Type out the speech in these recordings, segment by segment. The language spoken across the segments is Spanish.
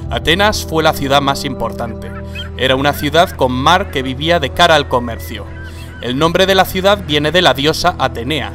Atenas fue la ciudad más importante. Era una ciudad con mar que vivía de cara al comercio. El nombre de la ciudad viene de la diosa Atenea.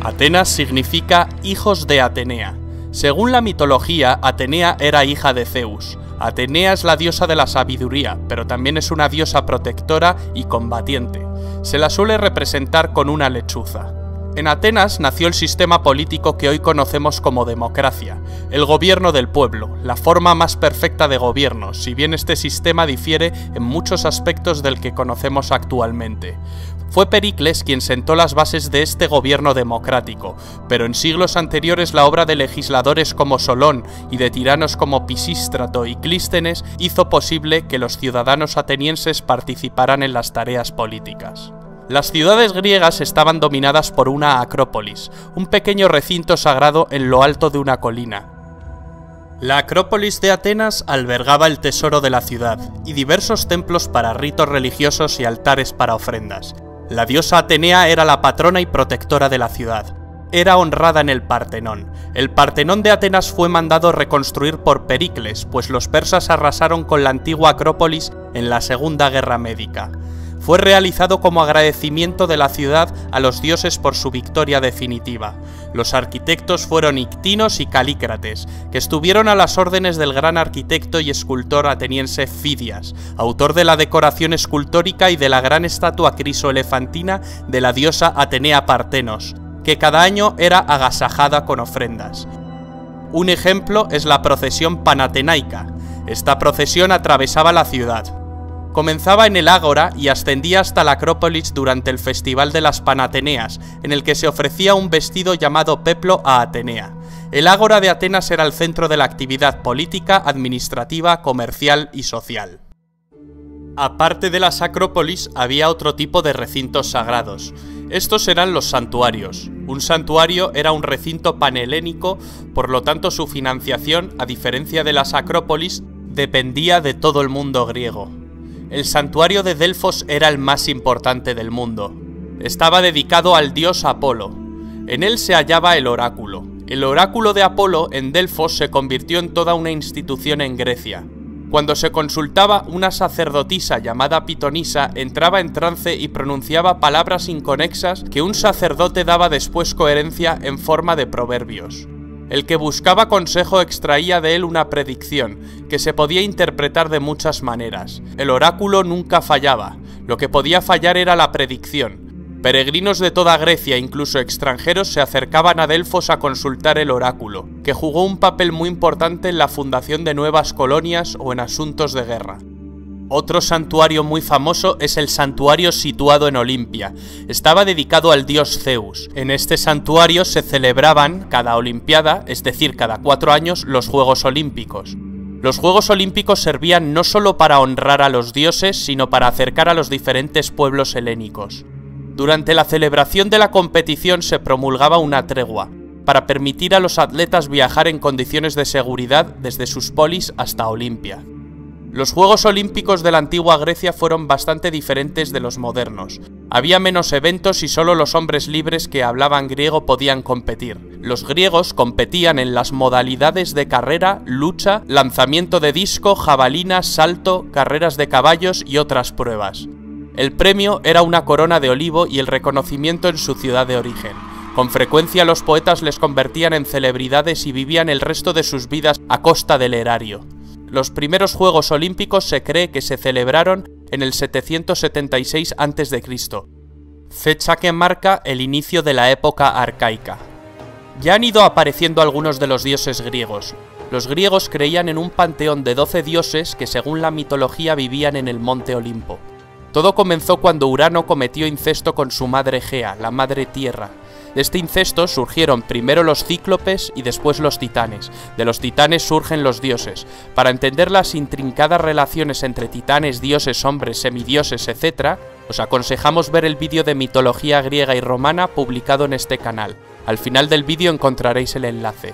Atenas significa hijos de Atenea. Según la mitología, Atenea era hija de Zeus. Atenea es la diosa de la sabiduría, pero también es una diosa protectora y combatiente. Se la suele representar con una lechuza. En Atenas nació el sistema político que hoy conocemos como democracia, el gobierno del pueblo, la forma más perfecta de gobierno, si bien este sistema difiere en muchos aspectos del que conocemos actualmente. Fue Pericles quien sentó las bases de este gobierno democrático, pero en siglos anteriores la obra de legisladores como Solón y de tiranos como Pisístrato y Clístenes hizo posible que los ciudadanos atenienses participaran en las tareas políticas. Las ciudades griegas estaban dominadas por una acrópolis, un pequeño recinto sagrado en lo alto de una colina. La Acrópolis de Atenas albergaba el tesoro de la ciudad y diversos templos para ritos religiosos y altares para ofrendas. La diosa Atenea era la patrona y protectora de la ciudad. Era honrada en el Partenón. El Partenón de Atenas fue mandado reconstruir por Pericles, pues los persas arrasaron con la antigua Acrópolis en la Segunda Guerra Médica. Fue realizado como agradecimiento de la ciudad a los dioses por su victoria definitiva. Los arquitectos fueron Ictinos y Calícrates, que estuvieron a las órdenes del gran arquitecto y escultor ateniense Fidias, autor de la decoración escultórica y de la gran estatua crisoelefantina de la diosa Atenea Partenos, que cada año era agasajada con ofrendas. Un ejemplo es la procesión panatenaica. Esta procesión atravesaba la ciudad. Comenzaba en el Ágora y ascendía hasta la Acrópolis durante el Festival de las Panateneas, en el que se ofrecía un vestido llamado peplo a Atenea. El Ágora de Atenas era el centro de la actividad política, administrativa, comercial y social. Aparte de las Acrópolis, había otro tipo de recintos sagrados. Estos eran los santuarios. Un santuario era un recinto panhelénico, por lo tanto su financiación, a diferencia de las Acrópolis, dependía de todo el mundo griego. El santuario de Delfos era el más importante del mundo. Estaba dedicado al dios Apolo. En él se hallaba el oráculo. El oráculo de Apolo en Delfos se convirtió en toda una institución en Grecia. Cuando se consultaba, una sacerdotisa llamada Pitonisa entraba en trance y pronunciaba palabras inconexas que un sacerdote daba después coherencia en forma de proverbios. El que buscaba consejo extraía de él una predicción, que se podía interpretar de muchas maneras. El oráculo nunca fallaba, lo que podía fallar era la predicción. Peregrinos de toda Grecia, incluso extranjeros, se acercaban a Delfos a consultar el oráculo, que jugó un papel muy importante en la fundación de nuevas colonias o en asuntos de guerra. Otro santuario muy famoso es el santuario situado en Olimpia. Estaba dedicado al dios Zeus. En este santuario se celebraban cada olimpiada, es decir, cada 4 años, los Juegos Olímpicos. Los Juegos Olímpicos servían no solo para honrar a los dioses, sino para acercar a los diferentes pueblos helénicos. Durante la celebración de la competición se promulgaba una tregua, para permitir a los atletas viajar en condiciones de seguridad desde sus polis hasta Olimpia. Los Juegos Olímpicos de la antigua Grecia fueron bastante diferentes de los modernos. Había menos eventos y solo los hombres libres que hablaban griego podían competir. Los griegos competían en las modalidades de carrera, lucha, lanzamiento de disco, jabalina, salto, carreras de caballos y otras pruebas. El premio era una corona de olivo y el reconocimiento en su ciudad de origen. Con frecuencia los poetas les convertían en celebridades y vivían el resto de sus vidas a costa del erario. Los primeros Juegos Olímpicos se cree que se celebraron en el 776 a.C., fecha que marca el inicio de la época arcaica. Ya han ido apareciendo algunos de los dioses griegos. Los griegos creían en un panteón de 12 dioses que según la mitología vivían en el monte Olimpo. Todo comenzó cuando Urano cometió incesto con su madre Gea, la madre tierra. De este incesto surgieron primero los cíclopes y después los titanes. De los titanes surgen los dioses. Para entender las intrincadas relaciones entre titanes, dioses, hombres, semidioses, etc., os aconsejamos ver el vídeo de mitología griega y romana publicado en este canal. Al final del vídeo encontraréis el enlace.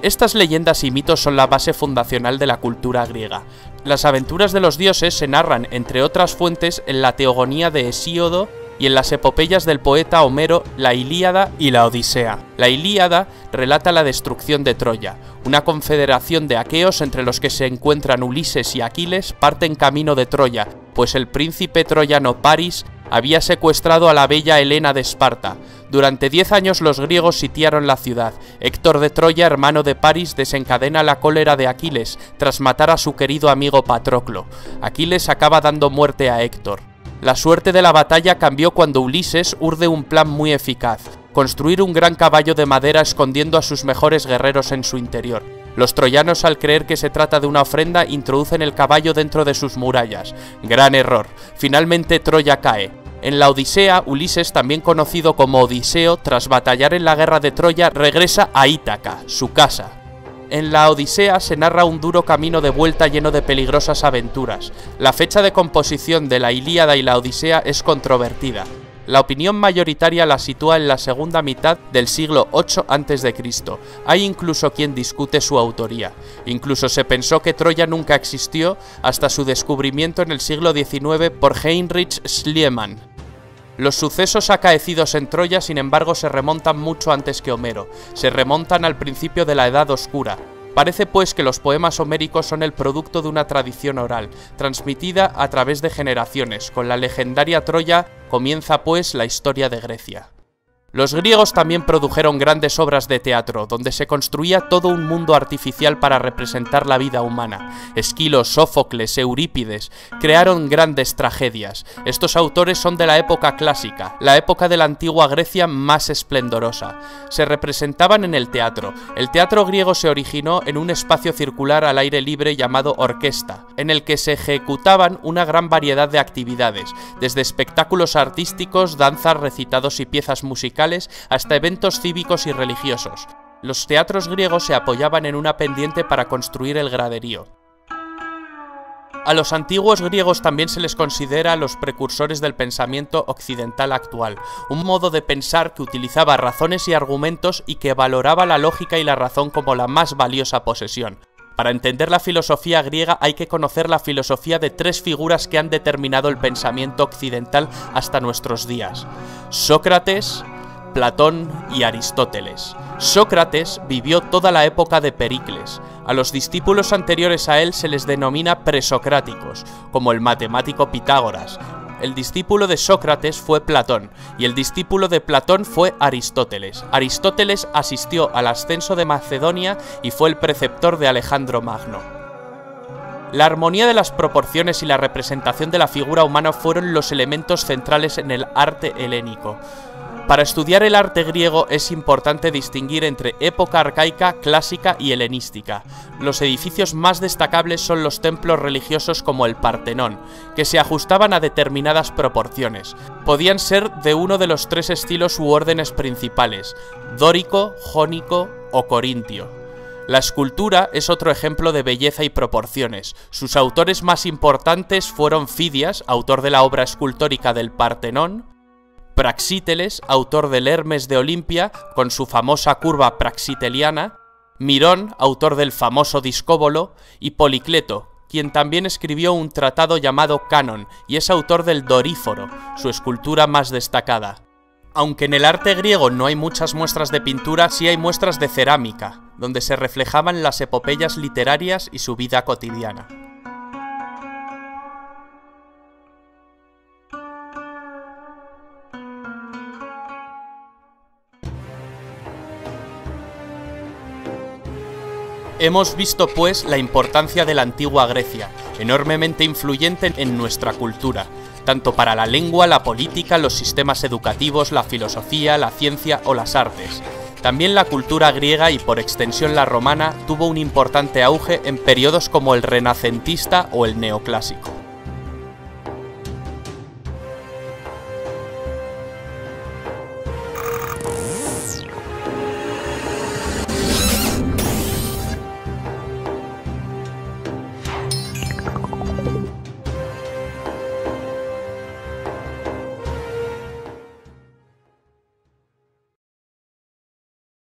Estas leyendas y mitos son la base fundacional de la cultura griega. Las aventuras de los dioses se narran, entre otras fuentes, en la Teogonía de Hesíodo y en las epopeyas del poeta Homero, la Ilíada y la Odisea. La Ilíada relata la destrucción de Troya. Una confederación de aqueos entre los que se encuentran Ulises y Aquiles parten camino de Troya, pues el príncipe troyano Paris había secuestrado a la bella Helena de Esparta. Durante 10 años los griegos sitiaron la ciudad. Héctor de Troya, hermano de Paris, desencadena la cólera de Aquiles tras matar a su querido amigo Patroclo. Aquiles acaba dando muerte a Héctor. La suerte de la batalla cambió cuando Ulises urde un plan muy eficaz: construir un gran caballo de madera escondiendo a sus mejores guerreros en su interior. Los troyanos, al creer que se trata de una ofrenda, introducen el caballo dentro de sus murallas. Gran error. Finalmente Troya cae. En la Odisea, Ulises, también conocido como Odiseo, tras batallar en la guerra de Troya, regresa a Ítaca, su casa. En la Odisea se narra un duro camino de vuelta lleno de peligrosas aventuras. La fecha de composición de la Ilíada y la Odisea es controvertida. La opinión mayoritaria la sitúa en la segunda mitad del siglo VIII a.C. Hay incluso quien discute su autoría. Incluso se pensó que Troya nunca existió hasta su descubrimiento en el siglo XIX por Heinrich Schliemann. Los sucesos acaecidos en Troya, sin embargo, se remontan mucho antes que Homero. Se remontan al principio de la Edad Oscura. Parece pues que los poemas homéricos son el producto de una tradición oral, transmitida a través de generaciones. Con la legendaria Troya comienza pues la historia de Grecia. Los griegos también produjeron grandes obras de teatro, donde se construía todo un mundo artificial para representar la vida humana. Esquilo, Sófocles, Eurípides crearon grandes tragedias. Estos autores son de la época clásica, la época de la antigua Grecia más esplendorosa. Se representaban en el teatro. El teatro griego se originó en un espacio circular al aire libre llamado orquesta, en el que se ejecutaban una gran variedad de actividades, desde espectáculos artísticos, danzas, recitados y piezas musicales, hasta eventos cívicos y religiosos. Los teatros griegos se apoyaban en una pendiente para construir el graderío. A los antiguos griegos también se les considera los precursores del pensamiento occidental actual, un modo de pensar que utilizaba razones y argumentos y que valoraba la lógica y la razón como la más valiosa posesión. Para entender la filosofía griega hay que conocer la filosofía de 3 figuras que han determinado el pensamiento occidental hasta nuestros días: Sócrates, Platón y Aristóteles. Sócrates vivió toda la época de Pericles. A los discípulos anteriores a él se les denomina presocráticos, como el matemático Pitágoras. El discípulo de Sócrates fue Platón, y el discípulo de Platón fue Aristóteles. Aristóteles asistió al ascenso de Macedonia y fue el preceptor de Alejandro Magno. La armonía de las proporciones y la representación de la figura humana fueron los elementos centrales en el arte helénico. Para estudiar el arte griego es importante distinguir entre época arcaica, clásica y helenística. Los edificios más destacables son los templos religiosos como el Partenón, que se ajustaban a determinadas proporciones. Podían ser de uno de los 3 estilos u órdenes principales: dórico, jónico o corintio. La escultura es otro ejemplo de belleza y proporciones. Sus autores más importantes fueron Fidias, autor de la obra escultórica del Partenón; Praxíteles, autor del Hermes de Olimpia, con su famosa curva praxiteliana; Mirón, autor del famoso Discóbolo; y Policleto, quien también escribió un tratado llamado Canon, y es autor del Doríforo, su escultura más destacada. Aunque en el arte griego no hay muchas muestras de pintura, sí hay muestras de cerámica, donde se reflejaban las epopeyas literarias y su vida cotidiana. Hemos visto pues la importancia de la antigua Grecia, enormemente influyente en nuestra cultura, tanto para la lengua, la política, los sistemas educativos, la filosofía, la ciencia o las artes. También la cultura griega y por extensión la romana tuvo un importante auge en periodos como el renacentista o el neoclásico.